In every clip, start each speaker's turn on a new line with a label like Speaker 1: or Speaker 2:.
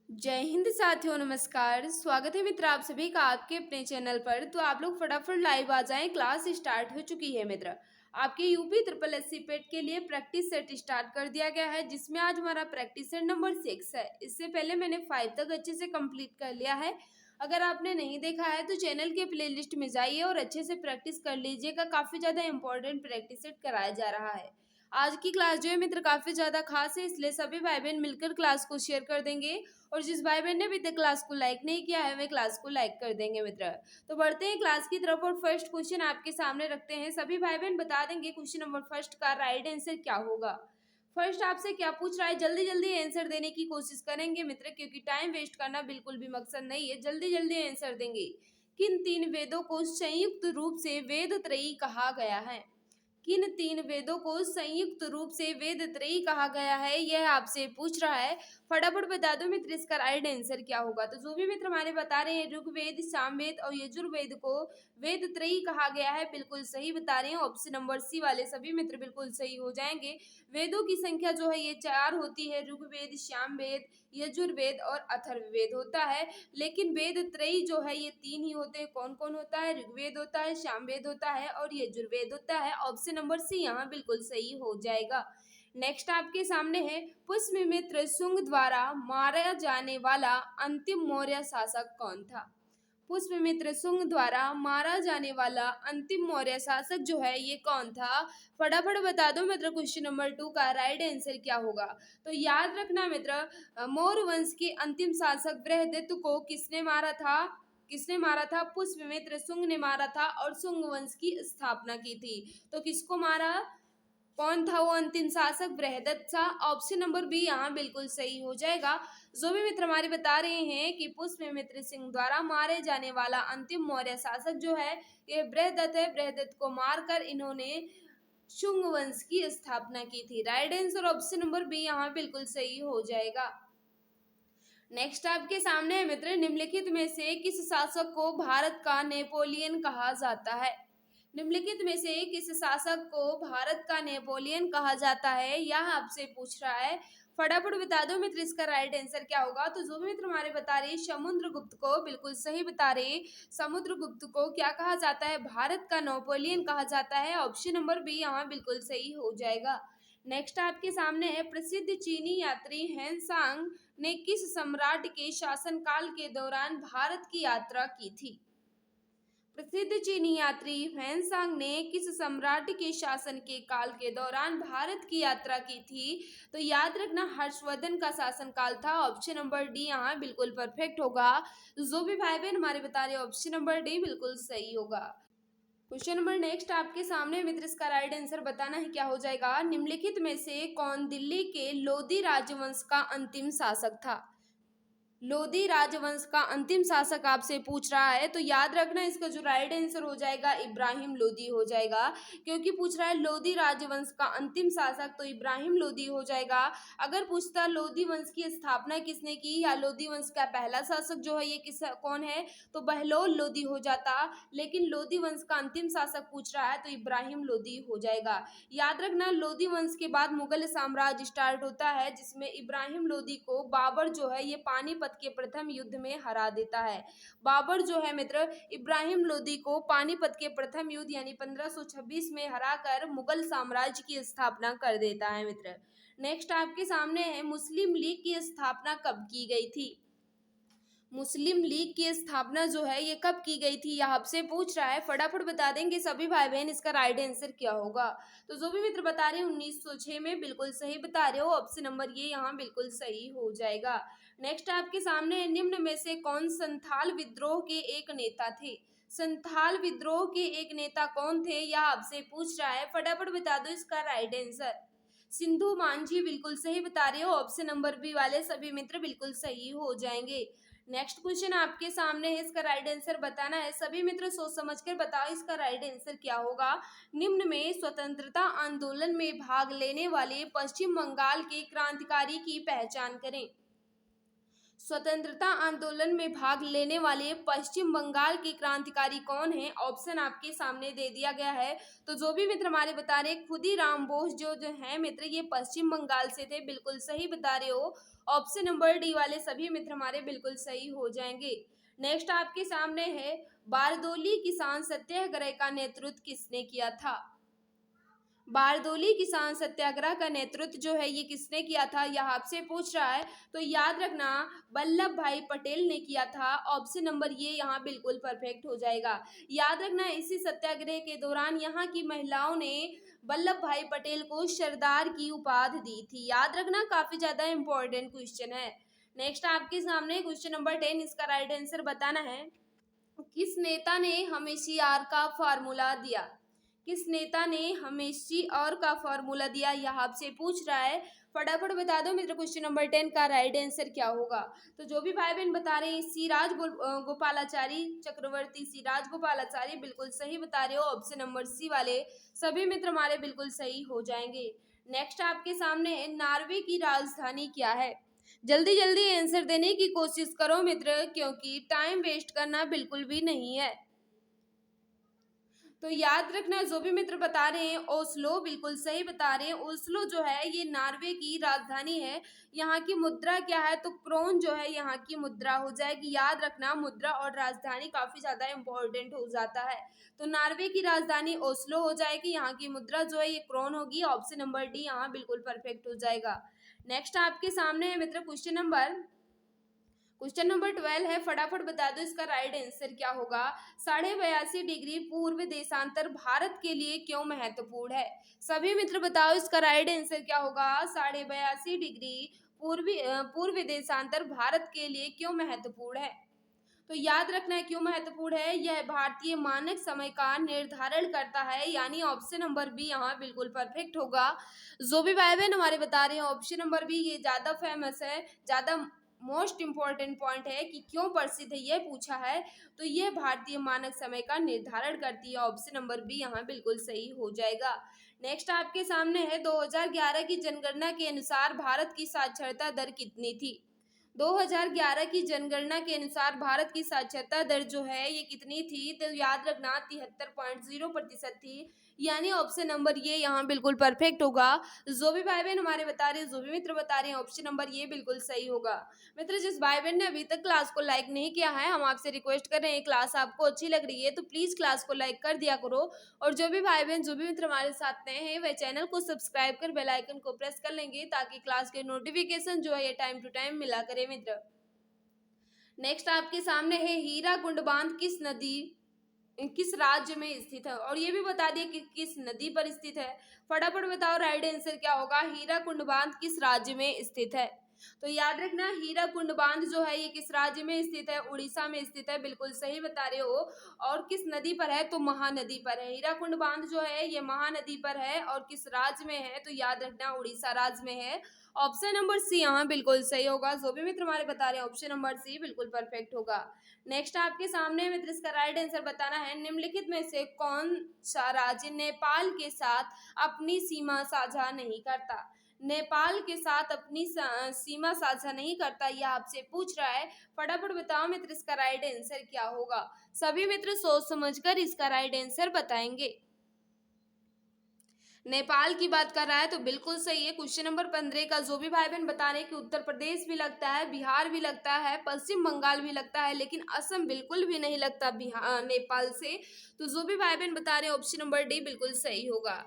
Speaker 1: जय हिंद साथियों, नमस्कार। स्वागत है मित्र आप सभी का आपके अपने चैनल पर। तो आप लोग फटाफट लाइव आ जाएं, क्लास स्टार्ट हो चुकी है मित्र। आपके यूपी ट्रिपल एससी पेट के लिए प्रैक्टिस सेट स्टार्ट कर दिया गया है, जिसमें आज हमारा प्रैक्टिस सेट नंबर 6 है। इससे पहले मैंने 5 तक अच्छे से कंप्लीट कर लिया है। अगर आपने नहीं देखा है तो चैनल के प्लेलिस्ट में जाइए और अच्छे से प्रैक्टिस कर लीजिएगा। काफी ज्यादा इंपॉर्टेंट प्रैक्टिस सेट कराया जा रहा है। आज की क्लास जो है मित्र काफी ज्यादा खास है, इसलिए सभी भाई बहन मिलकर क्लास को शेयर कर देंगे। और जिस भाई बहन ने अभी तक क्लास को लाइक नहीं किया है वे क्लास को लाइक कर देंगे मित्र। तो बढ़ते हैं क्लास की तरफ और फर्स्ट क्वेश्चन आपके सामने रखते हैं। सभी भाई बहन बता देंगे क्वेश्चन नंबर फर्स्ट का राइट आंसर क्या होगा। फर्स्ट आपसे क्या पूछ रहा है, जल्दी जल्दी आंसर देने की कोशिश करेंगे मित्र, क्योंकि टाइम वेस्ट करना बिल्कुल भी मकसद नहीं है। जल्दी जल्दी आंसर देंगे। किन तीन वेदों को संयुक्त रूप से वेद त्रयी कहा गया है? किन तीन वेदों को संयुक्त रूप से वेद त्रयी कहा गया है, यह आपसे पूछ रहा है। फटाफट बता दो मित्र इसका राइट आंसर क्या होगा। तो जो भी मित्र हमारे बता रहे हैं ऋग्वेद, सामवेद और यजुर्वेद को वेद त्रयी कहा गया है, बिल्कुल सही बता रहे हैं। ऑप्शन नंबर सी वाले सभी मित्र बिल्कुल सही हो जाएंगे। वेदों की संख्या जो है ये 4 होती है, ऋग्वेद, सामवेद, यजुर्वेद और अथर्ववेद होता है। लेकिन वेद त्रयी जो है ये 3 ही होते हैं। कौन कौन होता है? ऋग्वेद होता है, सामवेद होता है और यजुर्वेद होता है। ऑप्शन नंबर सी यहाँ बिल्कुल सही हो जाएगा। नेक्स्ट आपके सामने है, पुष्यमित्र शुंग द्वारा मारा जाने वाला अंतिम मौर्य शासक कौन था? पुष्यमित्र शुंग द्वारा मारा जाने वाला अंतिम मौर्य शासक जो है ये कौन था? फटाफट बता दो मित्र क्वेश्चन नंबर 2 का राइट आंसर क्या होगा। तो याद रखना मित्र, मौर्य वंश के अंतिम शासक बृहदत्त को किसने मारा था? किसने मारा था? पुष्यमित्र शुंग ने मारा था और शुंग वंश की स्थापना की थी। तो किसको मारा? कौन था वो अंतिम शासक? बृहदत्त था। ऑप्शन नंबर बी यहाँ बिल्कुल सही हो जाएगा। जो भी मित्र हमारे बता रहे हैं कि पुष्यमित्र सिंह द्वारा मारे जाने वाला अंतिम मौर्य शासक जो है ये बृहदत्त है। बृहदत्त को मारकर इन्होंने शुंग वंश की स्थापना की थी। Right answer option number B यहाँ बिल्कुल सही हो जाएगा। नेक्स्ट आपके सामने है मित्र, निम्नलिखित में से किस शासक को भारत का नेपोलियन कहा जाता है? निम्नलिखित में से किस शासक को भारत का नेपोलियन कहा जाता है, यह आपसे पूछ रहा है। फटाफट बता दो मित्र इसका राइट आंसर क्या होगा। तो जो भी मित्र हमारे बता रहे समुद्रगुप्त को, बिल्कुल सही बता रहे। समुद्रगुप्त को क्या कहा जाता है? भारत का नेपोलियन कहा जाता है। ऑप्शन नंबर बी यहाँ बिल्कुल सही हो जाएगा। नेक्स्ट आपके सामने है, प्रसिद्ध चीनी यात्री हेनसांग ने किस सम्राट के शासनकाल के दौरान भारत की यात्रा की थी? प्रसिद्ध चीनी यात्री ह्वेनसांग ने किस सम्राट के शासन के काल के दौरान भारत की यात्रा की थी? तो याद रखना हर्षवर्धन का शासनकाल था। ऑप्शन नंबर डी यहाँ बिल्कुल परफेक्ट होगा। जो भी भाई बहन हमारे बता रहे ऑप्शन नंबर डी बिल्कुल सही होगा। क्वेश्चन नंबर नेक्स्ट आपके सामने मित्र, इसका राइट आंसर बताना है क्या हो जाएगा। निम्नलिखित में से कौन दिल्ली के लोधी राजवंश का अंतिम शासक था? लोधी राजवंश का अंतिम शासक आपसे पूछ रहा है। तो याद रखना इसका जो राइट आंसर हो जाएगा इब्राहिम लोधी हो जाएगा, क्योंकि पूछ रहा है लोधी राजवंश का अंतिम शासक, तो इब्राहिम लोधी हो जाएगा। अगर पूछता लोधी वंश की स्थापना किसने की या लोधी वंश का पहला शासक जो है ये किस कौन है, तो बहलोल लोधी हो जाता। लेकिन लोधी वंश का अंतिम शासक पूछ रहा है तो इब्राहिम लोधी हो जाएगा। याद रखना लोधी वंश के बाद मुगल साम्राज्य स्टार्ट होता है, जिसमें इब्राहिम लोधी को बाबर जो है ये पानीपत के प्रथम युद्ध में हरा देता है। बाबर जो है मित्र इब्राहिम लोधी को पानीपत के प्रथम युद्ध यानी 1526 में हराकर मुगल साम्राज्य की स्थापना कर देता है मित्र। नेक्स्ट आपके सामने है, मुस्लिम लीग की स्थापना कब की गई थी? मुस्लिम लीग की स्थापना जो है ये कब की गई थी, यह आपसे पूछ रहा है। फटाफट बता देंगे सभी भाई बहन इसका राइट आंसर क्या होगा। तो जो भी मित्र बता रहे हैं 1906 में बिल्कुल सही बता रहे हो। ऑप्शन नंबर ये यहाँ बिल्कुल सही हो जाएगा। नेक्स्ट आपके सामने है, निम्न में से कौन संथाल विद्रोह के एक नेता थे? संथाल विद्रोह के एक नेता कौन थे, यह आपसे पूछ रहा है। फटाफट बता दो इसका राइट आंसर। सिंधु मांझी बिल्कुल सही बता रहे हो। ऑप्शन नंबर बी वाले सभी मित्र बिल्कुल सही हो जाएंगे। नेक्स्ट क्वेश्चन आपके सामने है, इसका राइट आंसर बताना है। सभी मित्र सोच समझ कर बताओ इसका राइट आंसर क्या होगा। निम्न में स्वतंत्रता आंदोलन में भाग लेने वाले पश्चिम बंगाल के क्रांतिकारी की पहचान करें। स्वतंत्रता आंदोलन में भाग लेने वाले पश्चिम बंगाल के क्रांतिकारी कौन है? ऑप्शन आपके सामने दे दिया गया है। तो जो भी मित्र हमारे बता रहे हैं, खुदीराम बोस जो है मित्र, ये पश्चिम बंगाल से थे। बिल्कुल सही बता रहे हो। ऑप्शन नंबर डी वाले सभी मित्र हमारे बिल्कुल सही हो जाएंगे। नेक्स्ट आपके सामने है, बारदोली किसान सत्याग्रह का नेतृत्व किसने किया था? बारदोली किसान सत्याग्रह का नेतृत्व जो है ये किसने किया था, यह आपसे पूछ रहा है। तो याद रखना, वल्लभ भाई पटेल ने किया था। ऑप्शन नंबर ये यहाँ बिल्कुल परफेक्ट हो जाएगा। याद रखना, इसी सत्याग्रह के दौरान यहाँ की महिलाओं ने वल्लभ भाई पटेल को सरदार की उपाधि दी थी। याद रखना, काफी ज्यादा इंपॉर्टेंट क्वेश्चन है। नेक्स्ट आपके सामने क्वेश्चन नंबर 10, इसका राइट आंसर बताना है। किस नेता ने हमेशा आर का फार्मूला दिया? किस नेता ने हमेशा और का फॉर्मूला दिया, यह आपसे पूछ रहा है। फटाफट बता दो मित्र, क्वेश्चन नंबर 10 का राइट आंसर क्या होगा? तो जो भी भाई बहन बता रहे हैं, गोपालाचारी चक्रवर्ती, सिराज गोपालाचारी, बिल्कुल सही बता रहे हो। ऑप्शन नंबर सी वाले सभी मित्र हमारे बिल्कुल सही हो जाएंगे। नेक्स्ट आपके सामने है, नॉर्वे की राजधानी क्या है? जल्दी जल्दी आंसर देने की कोशिश करो मित्र, क्योंकि टाइम वेस्ट करना बिल्कुल भी नहीं है। तो याद रखना, जो भी मित्र बता रहे हैं ओस्लो, बिल्कुल सही बता रहे हैं। ओस्लो जो है ये नॉर्वे की राजधानी है। यहाँ की मुद्रा क्या है? तो क्रोन जो है यहाँ की मुद्रा हो जाएगी। याद रखना, मुद्रा और राजधानी काफी ज्यादा इंपॉर्टेंट हो जाता है। तो नॉर्वे की राजधानी ओस्लो हो जाएगी, यहाँ की मुद्रा जो है ये क्रोन होगी। ऑप्शन नंबर डी यहाँ बिल्कुल परफेक्ट हो जाएगा। नेक्स्ट आपके सामने है मित्र क्वेश्चन नंबर 12 है। फटाफट बता दो इसका राइट आंसर क्या होगा। 82.5 डिग्री पूर्व देशांतर भारत के लिए क्यों महत्वपूर्ण है? सभी मित्र बताओ इसका राइट आंसर क्या होगा। 82.5 डिग्री पूर्व देशांतर भारत के लिए क्यों महत्वपूर्ण है? तो याद रखना है क्यों महत्वपूर्ण है। यह भारतीय मानक समय का निर्धारण करता है, यानी ऑप्शन नंबर बी यहाँ बिल्कुल परफेक्ट होगा। जो भी भाई बहन हमारे बता रहे हैं ऑप्शन नंबर बी ये ज्यादा फेमस है, ज्यादा मोस्ट इंपॉर्टेंट पॉइंट है कि क्यों प्रसिद्ध है, ये पूछा है। तो ये भारतीय मानक समय का निर्धारण करती है। ऑप्शन नंबर बी यहाँ बिल्कुल सही हो जाएगा। नेक्स्ट आपके सामने है, 2011 की जनगणना के अनुसार भारत की साक्षरता दर कितनी थी? 2011 की जनगणना के अनुसार भारत की साक्षरता दर जो है ये कितनी थी? तो याद रखना 73.0% थी, यानी ऑप्शन नंबर ये यहाँ बिल्कुल परफेक्ट होगा। जो भी भाई बहन हमारे बता रहे हैं, जो भी मित्र बता रहे हैं, ऑप्शन नंबर ये बिल्कुल सही होगा। मित्र, जिस भाई बहन ने अभी तक क्लास को लाइक नहीं किया है, हम आपसे रिक्वेस्ट कर रहे हैं, क्लास आपको अच्छी लग रही है तो प्लीज क्लास को लाइक कर दिया करो। और जो भी भाई बहन, जो भी मित्र हमारे साथ नए हैं, वह चैनल को सब्सक्राइब कर बेल आइकन को प्रेस कर लेंगे, ताकि क्लास के नोटिफिकेशन जो है ये टाइम टू टाइम मिला करे मित्र। नेक्स्ट आपके सामने है, हीराकुंड बांध किस राज्य में स्थित है? और ये भी बता दिए कि किस नदी पर स्थित है। फटाफट बताओ राइट आंसर क्या होगा। हीराकुंड बांध किस राज्य में स्थित है? तो याद रखना, हीराकुंड बांध जो है ये किस राज्य में स्थित है? उड़ीसा में स्थित है। बिल्कुल सही बता रहे हो। और किस नदी पर है? तो महानदी पर है। हीराकुंड बांध जो है ये महानदी पर है। और किस राज्य में है? तो याद रखना उड़ीसा राज्य में है। ऑप्शन नंबर सी यहाँ बिल्कुल सही होगा। जो भी मित्र हमारे बता रहे हैं ऑप्शन नंबर सी बिल्कुल परफेक्ट होगा। नेक्स्ट आपके सामने मित्र इसका राइट आंसर बताना है। निम्नलिखित में से कौन सा राज्य नेपाल के साथ अपनी सीमा साझा नहीं करता? नेपाल के साथ अपनी सीमा साझा नहीं करता, यह आपसे पूछ रहा है। फटाफट बताओ मित्र इसका राइट आंसर क्या होगा। सभी मित्र सोच समझकर इसका राइट आंसर बताएंगे। नेपाल की बात कर रहा है तो बिल्कुल सही है। क्वेश्चन नंबर 15 का जो भी भाई बहन बता रहे हैं कि उत्तर प्रदेश भी लगता है, बिहार भी लगता है, पश्चिम बंगाल भी लगता है, लेकिन असम बिल्कुल भी नहीं लगता नेपाल से। तो जो भी भाई बहन बता रहे हैं ऑप्शन नंबर डी बिल्कुल सही होगा।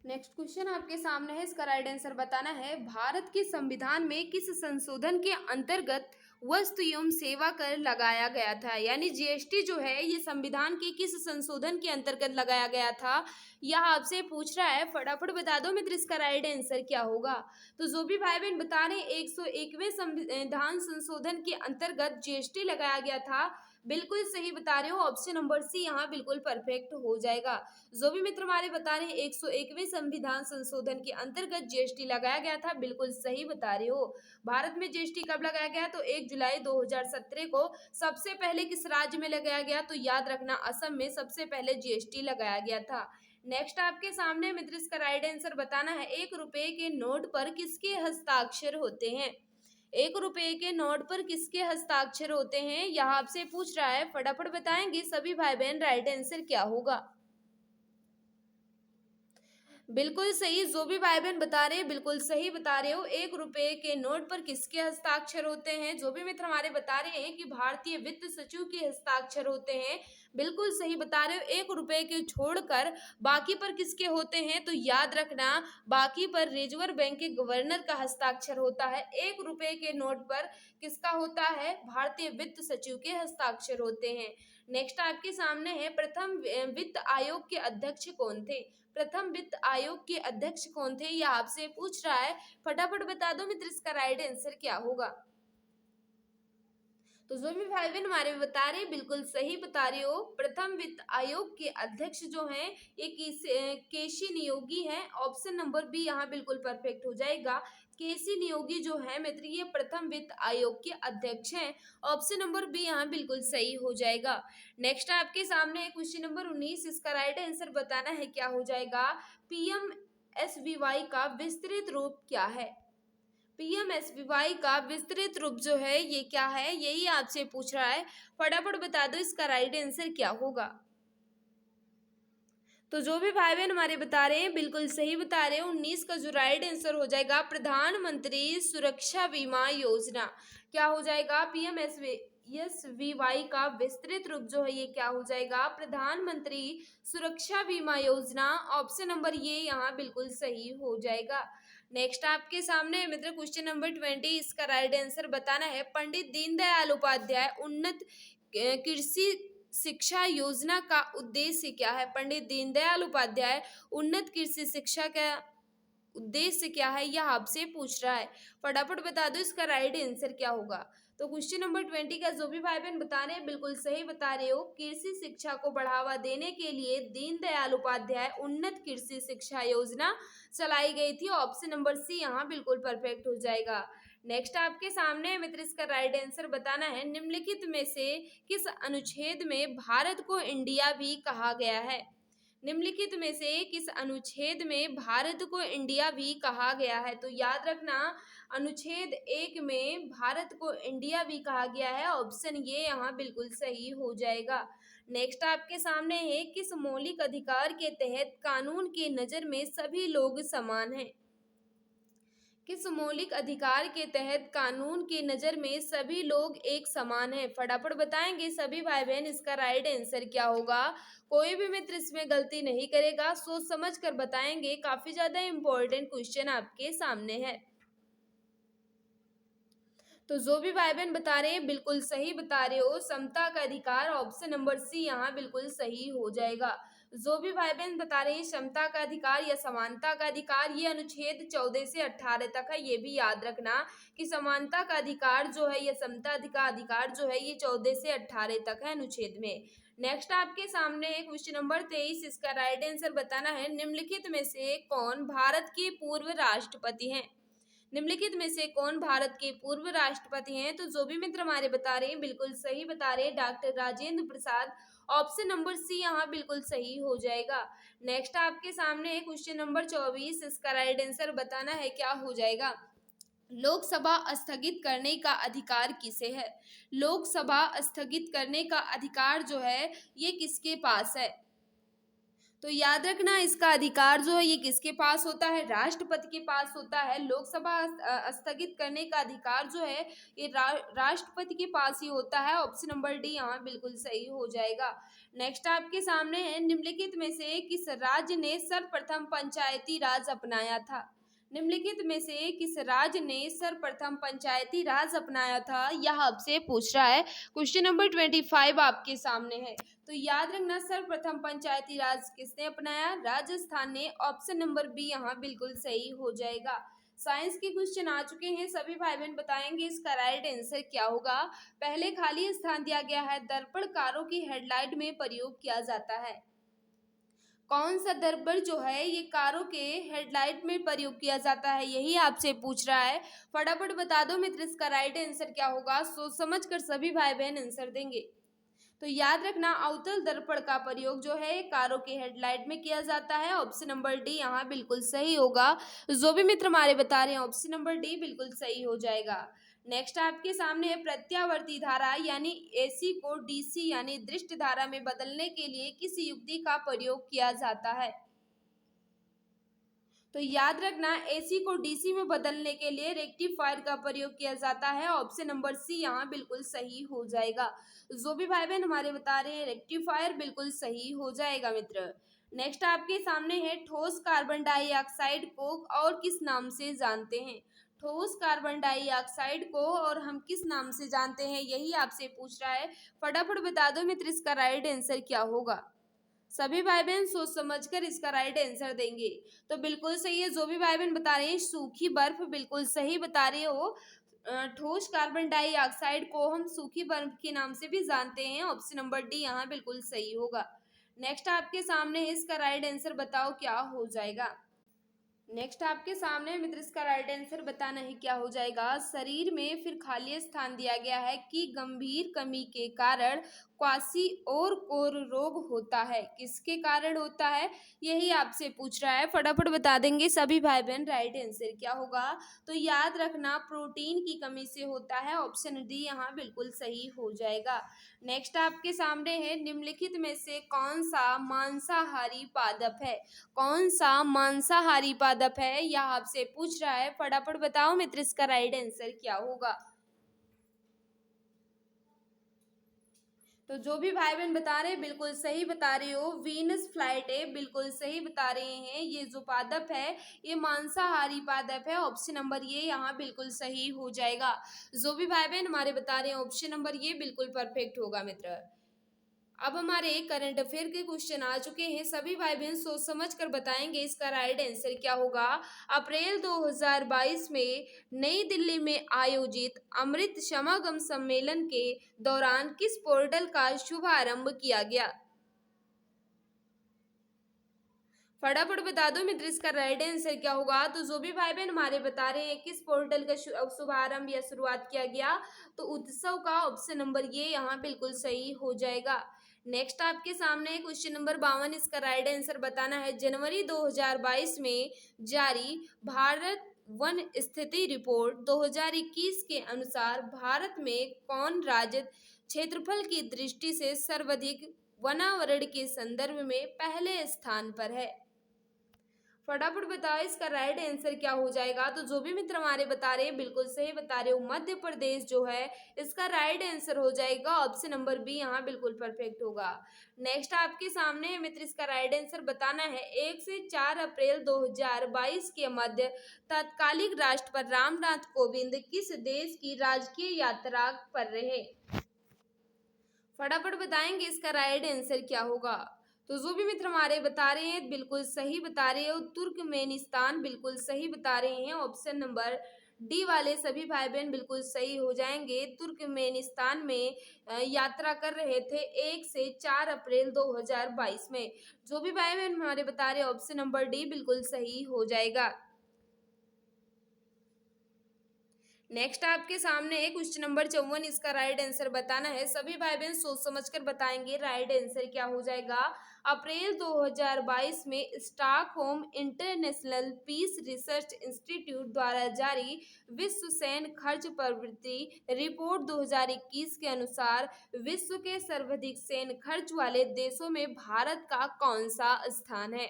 Speaker 1: नेक्स्ट क्वेश्चन आपके सामने है, इसका राइट आंसर बताना है। भारत के संविधान में किस संशोधन के अंतर्गत वस्तु एवं सेवा कर लगाया गया था? यानी जीएसटी जो है ये संविधान के किस संशोधन के अंतर्गत लगाया गया था, यह आपसे पूछ रहा है। फटाफट बता दो मित्र इसका राइट आंसर क्या होगा। तो जो भी भाई बहन बता रहे हैं 101वें संविधान संशोधन के अंतर्गत जीएसटी लगाया गया था, बिल्कुल सही बता रहे हो। ऑप्शन नंबर सी यहाँ बिल्कुल परफेक्ट हो जाएगा। जो भी मित्र हमारे बता रहे हैं 101वें संविधान संशोधन के अंतर्गत जीएसटी लगाया गया था, बिल्कुल सही बता रहे हो। भारत में जीएसटी कब लगाया गया? तो 1 जुलाई 2017 को। सबसे पहले किस राज्य में लगाया गया? तो याद रखना असम में सबसे पहले जीएसटी लगाया गया था। नेक्स्ट आपके सामने मित्र इसका राइट आंसर बताना है। 1 रुपए के नोट पर किसके हस्ताक्षर होते हैं? ₹1 के नोट पर किसके हस्ताक्षर होते हैं? यहाँ आपसे पूछ रहा है, फटाफट बताएंगे सभी भाई बहन, राइट आंसर क्या होगा? बिल्कुल सही, जो भी भाई बहन बता रहे हैं बिल्कुल सही बता रहे हो। ₹1 के नोट पर किसके हस्ताक्षर होते हैं? जो भी मित्र हमारे बता रहे हैं कि भारतीय वित्त सचिव के हस्ताक्षर होते हैं, बिल्कुल सही बता रहे हो। ₹1 के छोड़कर बाकी पर किसके होते हैं? तो याद रखना, बाकी पर रिजर्व बैंक के गवर्नर का हस्ताक्षर होता है। ₹1 के नोट पर किसका होता है? भारतीय वित्त सचिव के हस्ताक्षर होते हैं। नेक्स्ट आपके सामने है, प्रथम वित्त आयोग के अध्यक्ष कौन थे? प्रथम वित्त आयोग के अध्यक्ष कौन थे? यह आपसे पूछ रहा है, फटाफट बता दो मित्र, इसका राइट आंसर क्या होगा? तो जो भी भाई बहन हमारे बता रहे हैं बिल्कुल सही बता रहे हो। प्रथम वित्त आयोग के अध्यक्ष जो हैं ये केसी नियोगी हैं। ऑप्शन नंबर बी यहाँ बिल्कुल परफेक्ट हो जाएगा। केसी नियोगी जो है मित्र ये प्रथम वित्त आयोग के अध्यक्ष हैं। ऑप्शन नंबर बी यहाँ बिल्कुल सही हो जाएगा। नेक्स्ट आपके सामने है क्वेश्चन नंबर 19, इसका राइट आंसर बताना है, क्या हो जाएगा? पीएमएसबीवाई का विस्तृत रूप क्या है? पीएमएसबीवाई का विस्तृत रूप जो है ये क्या है, यही आपसे पूछ रहा है। फटाफट बता दो इसका राइट आंसर क्या होगा? तो जो भी भाई बहन हमारे बता रहे हैं बिल्कुल सही बता रहे हैं। 19 का जो राइट आंसर हो जाएगा, प्रधानमंत्री सुरक्षा बीमा योजना। क्या हो जाएगा? पीएमएसबीवाई का विस्तृत रूप जो है ये क्या हो जाएगा? प्रधानमंत्री सुरक्षा बीमा योजना। ऑप्शन नंबर ये यहाँ बिल्कुल सही हो जाएगा। नेक्स्ट आपके सामने है मित्र क्वेश्चन नंबर 20, इसका राइट आंसर बताना है। पंडित दीनदयाल उपाध्याय उन्नत कृषि शिक्षा योजना का उद्देश्य क्या है? पंडित दीनदयाल उपाध्याय उन्नत कृषि शिक्षा का उद्देश्य क्या है, यह आपसे पूछ रहा है। फटाफट बता दो इसका राइट आंसर क्या होगा? तो क्वेश्चन नंबर 20 का जो भी भाई बहन बता रहे हैं बिल्कुल सही बता रहे हो। कृषि शिक्षा को बढ़ावा देने के लिए दीनदयाल उपाध्याय उन्नत कृषि शिक्षा योजना चलाई गई थी। ऑप्शन नंबर सी यहाँ बिल्कुल परफेक्ट हो जाएगा। नेक्स्ट आपके सामने मित्र, इसका राइट आंसर बताना है। निम्नलिखित में से किस अनुच्छेद में भारत को इंडिया भी कहा गया है? निम्नलिखित में से किस अनुच्छेद में भारत को इंडिया भी कहा गया है? तो याद रखना, अनुच्छेद 1 में भारत को इंडिया भी कहा गया है। ऑप्शन ये यहाँ बिल्कुल सही हो जाएगा। नेक्स्ट आपके सामने है, किस मौलिक अधिकार के तहत कानून की नज़र में सभी लोग समान हैं? किस मौलिक अधिकार के तहत कानून की नज़र में सभी लोग एक समान हैं? फटाफट बताएंगे सभी भाई बहन, इसका राइट आंसर क्या होगा? कोई भी मित्र इसमें गलती नहीं करेगा, सोच समझ कर बताएंगे। काफी ज्यादा इम्पोर्टेंट क्वेश्चन आपके सामने है। तो जो भी भाई बहन बता रहे हैं बिल्कुल सही बता रहे हो। समता का अधिकार, ऑप्शन नंबर सी यहाँ बिल्कुल सही हो जाएगा। जो भी भाई बहन बता रहे हैं समता का अधिकार या समानता का अधिकार, ये अनुच्छेद 14 से 18 तक है। ये भी याद रखना कि समानता का अधिकार जो है या समता का अधिकार जो है ये 14 से 18 तक है अनुच्छेद में। नेक्स्ट आपके सामने है क्वेश्चन नंबर 23, इसका राइट आंसर बताना है। निम्नलिखित में से कौन भारत के पूर्व राष्ट्रपति हैं? निम्नलिखित में से कौन भारत के पूर्व राष्ट्रपति हैं? तो जो भी मित्र हमारे बता रहे हैं बिल्कुल सही बता रहे हैं, doctor Rajendra Prasad. Option number C यहाँ बिल्कुल सही हो जाएगा। नेक्स्ट आपके सामने है क्वेश्चन नंबर 24, इसका राइट आंसर बताना है, क्या हो जाएगा? लोकसभा स्थगित करने का अधिकार किसे है? लोकसभा स्थगित करने का अधिकार जो है ये किसके पास है? तो याद रखना, इसका अधिकार जो है ये किसके पास होता है? राष्ट्रपति के पास होता है। लोकसभा स्थगित करने का अधिकार जो है ये राष्ट्रपति के पास ही होता है। ऑप्शन नंबर डी यहाँ बिल्कुल सही हो जाएगा। नेक्स्ट आपके सामने है, निम्नलिखित में से किस राज्य ने सर्वप्रथम पंचायती राज अपनाया था? निम्नलिखित में से किस राज्य ने सर्वप्रथम पंचायती राज अपनाया था, यह आपसे पूछ रहा है। क्वेश्चन नंबर 25 आपके सामने है। तो याद रखना, सर्वप्रथम पंचायती राज किसने अपनाया? राजस्थान ने। ऑप्शन नंबर बी यहाँ बिल्कुल सही हो जाएगा। साइंस के क्वेश्चन आ चुके हैं, सभी भाई बहन बताएंगे इसका राइट आंसर क्या होगा। पहले खाली स्थान दिया गया है, दर्पण कारों की हेडलाइट में प्रयोग किया जाता है। कौन सा दर्पण जो है ये कारों के हेडलाइट में प्रयोग किया जाता है, यही आपसे पूछ रहा है। फटाफट बता दो मित्र, इसका राइट आंसर क्या होगा? सोच समझ कर सभी भाई बहन आंसर देंगे। तो याद रखना, अवतल दर्पण का प्रयोग जो है कारों के हेडलाइट में किया जाता है। ऑप्शन नंबर डी यहाँ बिल्कुल सही होगा। जो भी मित्र हमारे बता रहे हैं ऑप्शन नंबर डी बिल्कुल सही हो जाएगा। नेक्स्ट आपके सामने है प्रत्यावर्ती धारा यानी एसी को डीसी यानी दृष्ट धारा में बदलने के लिए किस युक्ति का प्रयोग किया जाता है। तो याद रखना एसी को डीसी में बदलने के लिए रेक्टिफायर का प्रयोग किया जाता है। ऑप्शन नंबर सी यहाँ बिल्कुल सही हो जाएगा। जो भी भाई बहन हमारे बता रहे हैं रेक्टिफायर बिल्कुल सही हो जाएगा मित्र। नेक्स्ट आपके सामने है ठोस कार्बन डाइऑक्साइड को और किस नाम से जानते हैं। ठोस कार्बन डाइऑक्साइड को और हम किस नाम से जानते हैं यही आपसे पूछ रहा है। फटाफट बता दो मित्र इसका राइट आंसर क्या होगा। सभी भाई बहन सोच समझकर इसका राइट आंसर देंगे। तो बिल्कुल सही है। जो भी भाई बहन बता रहे हैं सूखी बर्फ बिल्कुल सही बता रहे हो। ठोस कार्बन डाइऑक्साइड को हम सूखी बर्फ के नाम से भी जानते हैं। ऑप्शन नंबर डी यहाँ बिल्कुल सही होगा। नेक्स्ट आपके सामने है इसका राइट आंसर बताओ क्या हो जाएगा। नेक्स्ट आपके सामने मित्र इसका राइट आंसर बताना है क्या हो जाएगा। शरीर में फिर खाली स्थान दिया गया है कि गंभीर कमी के कारण क्वासी और कोर रोग होता है। किसके कारण होता है यही आपसे पूछ रहा है। फटाफट बता देंगे सभी भाई बहन राइट आंसर क्या होगा। तो याद रखना प्रोटीन की कमी से होता है। ऑप्शन डी यहाँ बिल्कुल सही हो जाएगा। नेक्स्ट आपके सामने है निम्नलिखित में से कौन सा मांसाहारी पादप है। कौन सा मांसाहारी पादप है यह आपसे पूछ रहा है। फटाफट बताओ मित्र इसका राइट आंसर क्या होगा। तो जो भी भाई बहन बता रहे हैं बिल्कुल सही बता रहे हो। वीनस फ्लाइट है बिल्कुल सही बता रहे हैं। ये जो पादप है ये मांसाहारी पादप है। ऑप्शन नंबर ये यहाँ बिल्कुल सही हो जाएगा। जो भी भाई बहन हमारे बता रहे हैं ऑप्शन नंबर ये बिल्कुल परफेक्ट होगा मित्र। अब हमारे करंट अफेयर के क्वेश्चन आ चुके हैं। सभी भाई बहन सोच समझ कर बताएंगे इसका राइट आंसर क्या होगा। अप्रैल 2022 में नई दिल्ली में आयोजित अमृत समागम सम्मेलन के दौरान किस पोर्टल का शुभारंभ किया गया। फटाफट बता दो मित्र इसका राइट आंसर क्या होगा। तो जो भी भाई बहन हमारे बता रहे हैं किस पोर्टल का शुभारंभ या शुरुआत किया गया तो उत्सव का ऑप्शन नंबर ये यहाँ बिल्कुल सही हो जाएगा। नेक्स्ट आपके सामने क्वेश्चन नंबर 52 इसका राइट आंसर बताना है। जनवरी 2022 में जारी भारत वन स्थिति रिपोर्ट 2021 के अनुसार भारत में कौन राज्य क्षेत्रफल की दृष्टि से सर्वाधिक वनावरण के संदर्भ में पहले स्थान पर है। फटाफट बताओ इसका राइट आंसर क्या हो जाएगा। तो जो भी मित्र हमारे बता रहे हैं बिल्कुल सही बता रहे हो। मध्य प्रदेश जो है इसका राइट आंसर हो जाएगा। ऑप्शन नंबर बी यहाँ बिल्कुल परफेक्ट होगा। नेक्स्ट आपके सामने है मित्र इसका राइट आंसर बताना है। 1 से 4 अप्रैल 2022 के मध्य तत्कालिक राष्ट्रपति रामनाथ कोविंद किस देश की राजकीय यात्रा पर रहे। फटाफट बताएंगे इसका राइट आंसर क्या होगा। तो जो भी मित्र हमारे बता रहे हैं बिल्कुल सही बता रहे हो। तुर्कमेनिस्तान बिल्कुल सही बता रहे हैं। ऑप्शन नंबर डी वाले सभी भाई बहन बिल्कुल सही हो जाएंगे। तुर्कमेनिस्तान में यात्रा कर रहे थे 1 से 4 अप्रैल 2022 में। जो भी भाई बहन हमारे बता रहे हैं ऑप्शन नंबर डी बिल्कुल सही हो जाएगा। नेक्स्ट आपके सामने है क्वेश्चन नंबर 54 इसका राइट आंसर बताना है। सभी भाई बहन सोच समझकर बताएंगे राइट आंसर क्या हो जाएगा। अप्रैल 2022 में Stockholm International Peace Research Institute द्वारा जारी विश्व सैन्य खर्च प्रवृत्ति रिपोर्ट 2021 के अनुसार विश्व के सर्वाधिक सैन्य खर्च वाले देशों में भारत का कौन सा स्थान है।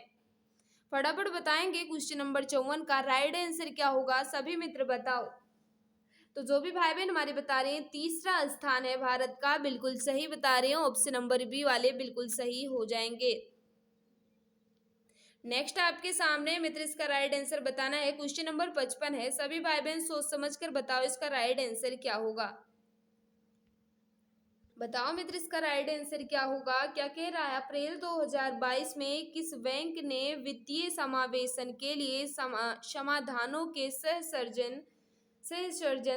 Speaker 1: फटाफट बताएंगे क्वेश्चन नंबर 54 का राइट आंसर क्या होगा। सभी मित्र बताओ। तो जो भी भाई बहन हमारे बता रहे हैं तीसरा स्थान है भारत का बिल्कुल सही बता रहे हैं। ऑप्शन नंबर बी वाले बिल्कुल सही हो जाएंगे। नेक्स्ट आपके सामने मित्र इसका राइट आंसर बताना है। क्वेश्चन नंबर 55 है। सभी भाई बहन सोच समझकर बताओ इसका राइट आंसर क्या होगा। बताओ मित्र इसका राइट आंसर क्या होगा। क्या कह रहा है अप्रैल 2022 में किस बैंक ने वित्तीय समावेशन के लिए समाधानों के सहसर्जन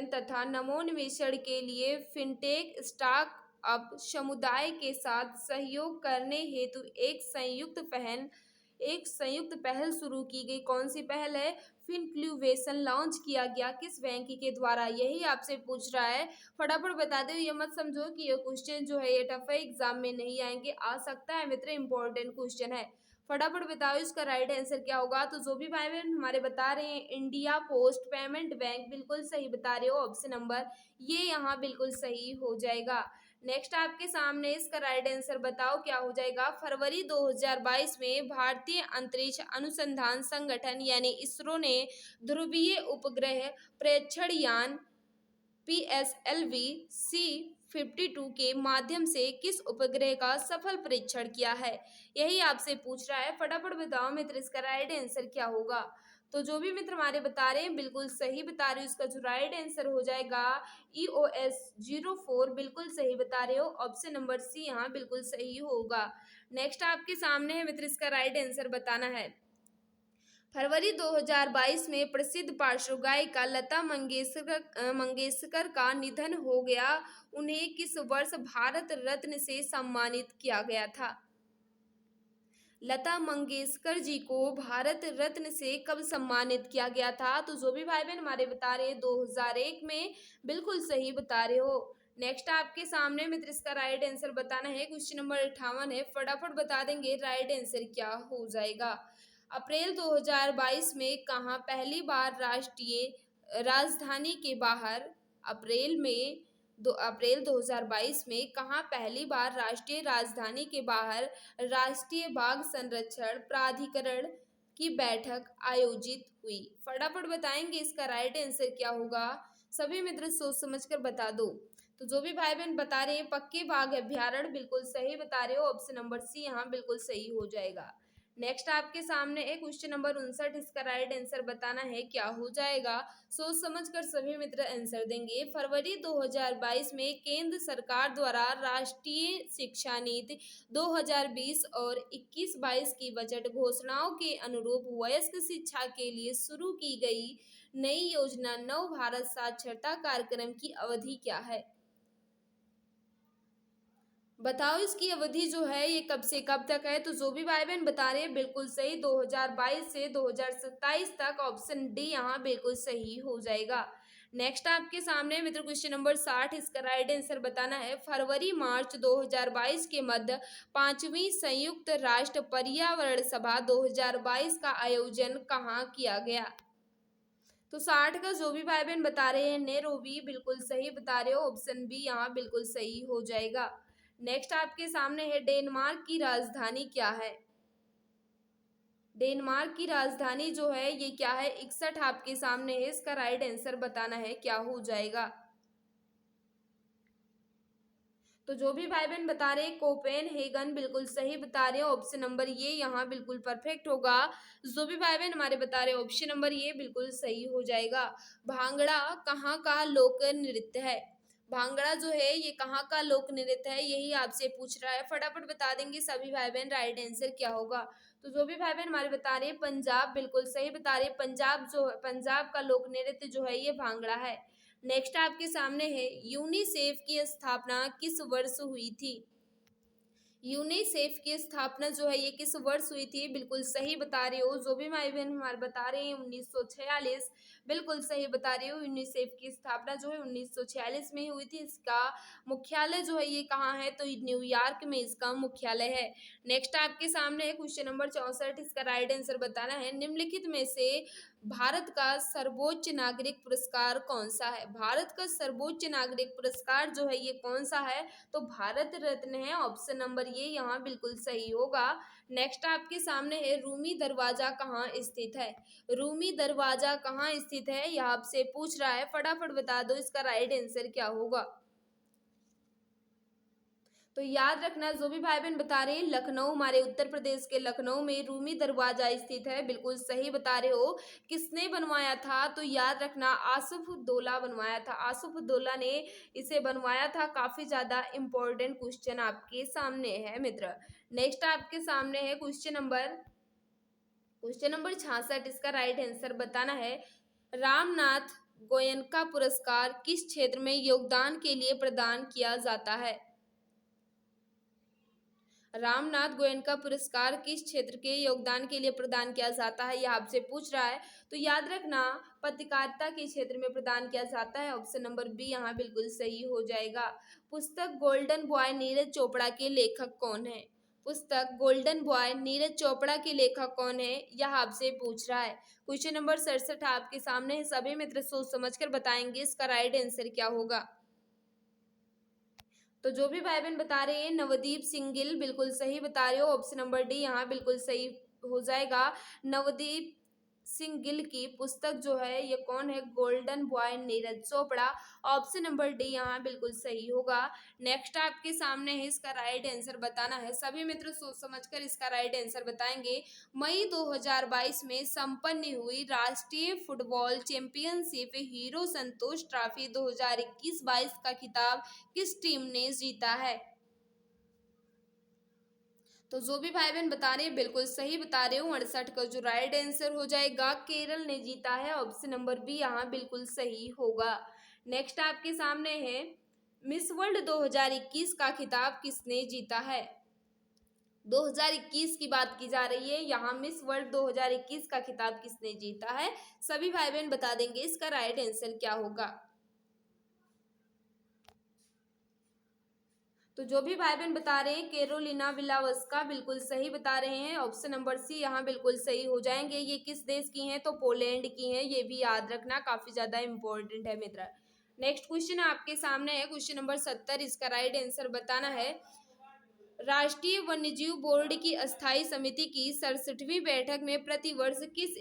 Speaker 1: तथा नवोन्मेषण के लिए फिनटेक स्टार्टअप समुदाय के साथ सहयोग करने हेतु एक संयुक्त पहल शुरू की गई। कौन सी पहल है। फिनक्लूवेशन लॉन्च किया गया किस बैंक के द्वारा यही आपसे पूछ रहा है। फटाफट बता दो। ये मत समझो कि ये क्वेश्चन जो है ये टफ है एग्जाम में नहीं आएंगे। आ सकता है मित्र इंपॉर्टेंट क्वेश्चन है। फटाफट बताओ इसका राइट आंसर क्या होगा। तो जो भी भाई बहन हमारे बता रहे हैं इंडिया पोस्ट पेमेंट बैंक, बिल्कुल सही बता रहे हो, ऑप्शन नंबर ये यहाँ बिल्कुल सही हो जाएगा। नेक्स्ट आपके सामने इसका राइट आंसर बताओ क्या हो जाएगा। फरवरी 2022 में भारतीय अंतरिक्ष अनुसंधान संगठन यानी इसरो ने ध्रुवीय उपग्रह प्रेक्षण यान PSLV-C52 के माध्यम से किस उपग्रह का सफल परीक्षण किया है, यही आपसे पूछ रहा है। फटाफट बताओ मित्र इसका राइट आंसर क्या होगा। तो जो भी मित्र हमारे बता रहे हैं बिल्कुल सही बता रहे हो, इसका जो राइट आंसर हो जाएगा EOS-04, बिल्कुल सही बता रहे हो, ऑप्शन नंबर सी यहाँ बिल्कुल सही होगा। नेक्स्ट आपके सामने है मित्र, इसका राइट आंसर बताना है। फरवरी 2022 में प्रसिद्ध पार्श्व गायिका लता मंगेशकर का निधन हो गया। उन्हें किस वर्ष भारत रत्न से सम्मानित किया गया था। लता मंगेशकर जी को भारत रत्न से कब सम्मानित किया गया था। तो जो भी भाई बहन हमारे बता रहे हैं 2001 में, बिल्कुल सही बता रहे हो। नेक्स्ट आपके सामने मित्र इसका राइट आंसर बताना है। क्वेश्चन नंबर 58 है, फटाफट बता देंगे राइट आंसर क्या हो जाएगा। अप्रैल 2022 में कहाँ पहली बार राष्ट्रीय राजधानी के बाहर अप्रैल 2022 में कहाँ पहली बार राष्ट्रीय राजधानी के बाहर राष्ट्रीय बाघ संरक्षण प्राधिकरण की बैठक आयोजित हुई। फटाफट बताएंगे इसका राइट आंसर क्या होगा। सभी मित्र सोच समझकर बता दो। तो जो भी भाई बहन बता रहे हैं पक्के बाघ अभ्यारण्य, बिल्कुल सही बता रहे हो, ऑप्शन नंबर सी यहाँ बिल्कुल सही हो जाएगा। नेक्स्ट आपके सामने एक क्वेश्चन नंबर 59, इसका राइट आंसर बताना है क्या हो जाएगा। सोच समझकर सभी मित्र आंसर देंगे। फरवरी 2022 में केंद्र सरकार द्वारा राष्ट्रीय शिक्षा नीति 2020 और 21-22 की बजट घोषणाओं के अनुरूप वयस्क शिक्षा के लिए शुरू की गई नई योजना नव भारत साक्षरता कार्यक्रम की अवधि क्या है। बताओ इसकी अवधि जो है ये कब से कब तक है। तो जो भी भाई बहन बता रहे हैं बिल्कुल सही, 2022 से 2027 तक, ऑप्शन डी यहाँ बिल्कुल सही हो जाएगा। नेक्स्ट आपके सामने मित्र क्वेश्चन नंबर 60, इसका राइट आंसर बताना है। फरवरी मार्च 2022 के मध्य 5वीं संयुक्त राष्ट्र पर्यावरण सभा 2022 का आयोजन कहाँ किया गया। तो 60 का जो भी भाई बहन बता रहे हैं नैरोबी, बिल्कुल सही बता रहे हो, ऑप्शन बी यहाँ बिल्कुल सही हो जाएगा। नेक्स्ट आपके सामने है डेनमार्क की राजधानी क्या है। डेनमार्क की राजधानी जो है ये क्या है, 61 आपके सामने है, इसका राइट आंसर बताना है क्या हो जाएगा। तो जो भी भाई बहन बता रहे हैं कोपेनहेगन, बिल्कुल सही बता रहे हैं, ऑप्शन नंबर ये यहाँ बिल्कुल परफेक्ट होगा। जो भी भाई बहन हमारे बता रहे हैं ऑप्शन नंबर ये बिल्कुल सही हो जाएगा। भांगड़ा कहाँ का लोक नृत्य है। भांगड़ा जो है ये कहाँ का लोक नृत्य है, यही आपसे पूछ रहा है। फटाफट बता देंगे सभी भाई बहन राइट आंसर क्या होगा। तो जो भी भाई बहन हमारे बता रहे हैं पंजाब, बिल्कुल सही बता रहे हैं। पंजाब का लोक नृत्य जो है ये भांगड़ा है। नेक्स्ट आपके सामने है यूनिसेफ की स्थापना किस वर्ष हुई थी। यूनिसेफ की स्थापना जो है ये किस वर्ष हुई थी, बिल्कुल सही बता रहे हो। जो भी भाई बहन हमारे बता रहे हैं 1946, बिल्कुल सही बता रहे हो। यूनिसेफ की स्थापना जो है 1946 में ही हुई थी। इसका मुख्यालय जो है ये कहाँ है, तो न्यूयॉर्क में इसका मुख्यालय है। नेक्स्ट आपके सामने है क्वेश्चन नंबर 64, इसका राइट आंसर बताना है। निम्नलिखित में से भारत का सर्वोच्च नागरिक पुरस्कार कौन सा है। भारत का सर्वोच्च नागरिक पुरस्कार जो है ये कौन सा है, तो भारत रत्न है, ऑप्शन नंबर ये यहाँ बिल्कुल सही होगा। नेक्स्ट आपके सामने है रूमी दरवाजा कहाँ स्थित है। रूमी दरवाजा कहाँ स्थित है यह आपसे पूछ रहा है। फटाफट बता दो इसका राइट आंसर क्या होगा। तो याद रखना जो भी भाई बहन बता रहे हैं लखनऊ, हमारे उत्तर प्रदेश के लखनऊ में रूमी दरवाजा स्थित है, बिल्कुल सही बता रहे हो। किसने बनवाया था, तो याद रखना आसफउद्दौला बनवाया था। आसफउद्दौला ने इसे बनवाया था। काफी ज्यादा इंपॉर्टेंट क्वेश्चन आपके सामने है मित्र। नेक्स्ट आपके सामने है क्वेश्चन नंबर 66, इसका राइट आंसर बताना है। रामनाथ गोयनका पुरस्कार किस क्षेत्र में योगदान के लिए प्रदान किया जाता है। रामनाथ गोयनका पुरस्कार किस क्षेत्र के योगदान के लिए प्रदान किया जाता है, यह आपसे पूछ रहा है। तो याद रखना पत्रकारिता के क्षेत्र में प्रदान किया जाता है, ऑप्शन नंबर बी यहाँ बिल्कुल सही हो जाएगा। पुस्तक गोल्डन बॉय नीरज चोपड़ा के लेखक कौन है। पुस्तक गोल्डन बॉय नीरज चोपड़ा के लेखक कौन है, यह आपसे पूछ रहा है। क्वेश्चन नंबर 67 आपके सामने है। सभी मित्र सोच समझकर बताएंगे इसका राइट आंसर क्या होगा। तो जो भी भाई बहन बता रहे हैं नवदीप सिंह गिल, बिल्कुल सही बता रहे हो। ऑप्शन नंबर डी यहाँ बिल्कुल सही हो जाएगा। नवदीप सिंह गिल की पुस्तक जो है ये कौन है, golden boy Neeraj Chopra. Option number D यहाँ बिल्कुल सही होगा। नेक्स्ट आपके सामने है, इसका राइट आंसर बताना है। सभी मित्र सोच समझकर इसका राइट आंसर बताएंगे। मई 2022 में संपन्न हुई राष्ट्रीय फुटबॉल चैंपियनशिप हीरो संतोष ट्रॉफी 2021-22 का खिताब किस टीम ने जीता है। तो जो भी भाई बहन बता रहे हैं बिल्कुल सही बता रहे हो। 68 का जो राइट आंसर हो जाएगा केरल ने जीता है। ऑप्शन नंबर बी यहाँ बिल्कुल सही होगा। नेक्स्ट आपके सामने है, मिस वर्ल्ड 2021 का खिताब किसने जीता है। 2021 की बात की जा रही है, यहाँ मिस वर्ल्ड 2021 का खिताब किसने जीता है। सभी भाई बहन बता देंगे इसका राइट आंसर क्या होगा। तो जो भी भाई बहन बता रहे हैं कैरोलिना विलावस्का, बिल्कुल सही बता रहे हैं। ऑप्शन नंबर सी यहाँ बिल्कुल सही हो जाएंगे। ये किस देश की हैं, तो पोलैंड की हैं। ये भी याद रखना, काफी ज्यादा इंपॉर्टेंट है मित्र। नेक्स्ट क्वेश्चन आपके सामने है, क्वेश्चन नंबर 70, इसका राइट आंसर बताना है। राष्ट्रीय वन्यजीव बोर्ड की अस्थायी समिति की 67वीं बैठक में प्रतिवर्ष किस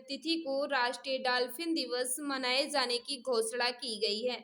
Speaker 1: तिथि को राष्ट्रीय डॉल्फिन दिवस मनाए जाने की घोषणा की गई है।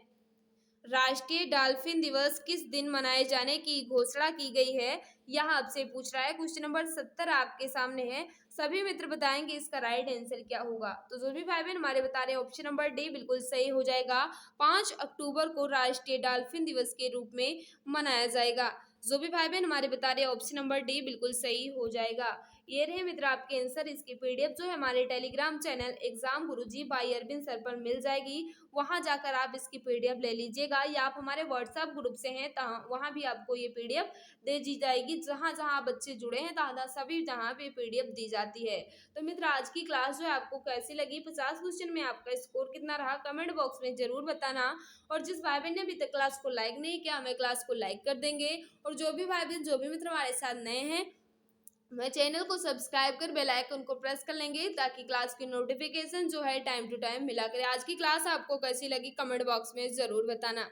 Speaker 1: राष्ट्रीय डॉल्फिन दिवस किस दिन मनाए जाने की घोषणा की गई है, यह आपसे पूछ रहा है। क्वेश्चन नंबर 70 आपके सामने है। सभी मित्र बताएंगे इसका राइट आंसर क्या होगा। तो जो भी भाई बहन हमारे बता रहे हैं ऑप्शन नंबर डी बिल्कुल सही हो जाएगा। 5 अक्टूबर को राष्ट्रीय डॉल्फिन दिवस के रूप में मनाया जाएगा। जो भी भाई बहन हमारे बता रहे हैं ऑप्शन नंबर डी बिल्कुल सही हो जाएगा। ये रहे मित्र आपके आंसर। इसकी पीडीएफ जो है हमारे टेलीग्राम चैनल एग्जाम गुरुजी बाय अरविंद सर पर मिल जाएगी। वहां जाकर आप इसकी पीडीएफ ले लीजिएगा, या आप हमारे व्हाट्सएप ग्रुप से हैं तो वहां भी आपको ये पीडीएफ दे दी जाएगी। जहां जहां आप बच्चे जुड़े हैं तहाँ सभी जहां पे पीडीएफ दी जाती है। तो मित्र आज की क्लास जो है आपको कैसी लगी, 50 क्वेश्चन में आपका स्कोर कितना रहा, कमेंट बॉक्स में जरूर बताना। और जिस भाई बहन ने अभी तक क्लास को लाइक नहीं किया, हमें क्लास को लाइक कर देंगे। और जो भी भाई बहन जो भी मित्र हमारे साथ नए हैं, मैं चैनल को सब्सक्राइब कर बेल आइकन को प्रेस कर लेंगे, ताकि क्लास की नोटिफिकेशन जो है टाइम टू टाइम मिला करे। आज की क्लास आपको कैसी लगी कमेंट बॉक्स में जरूर बताना।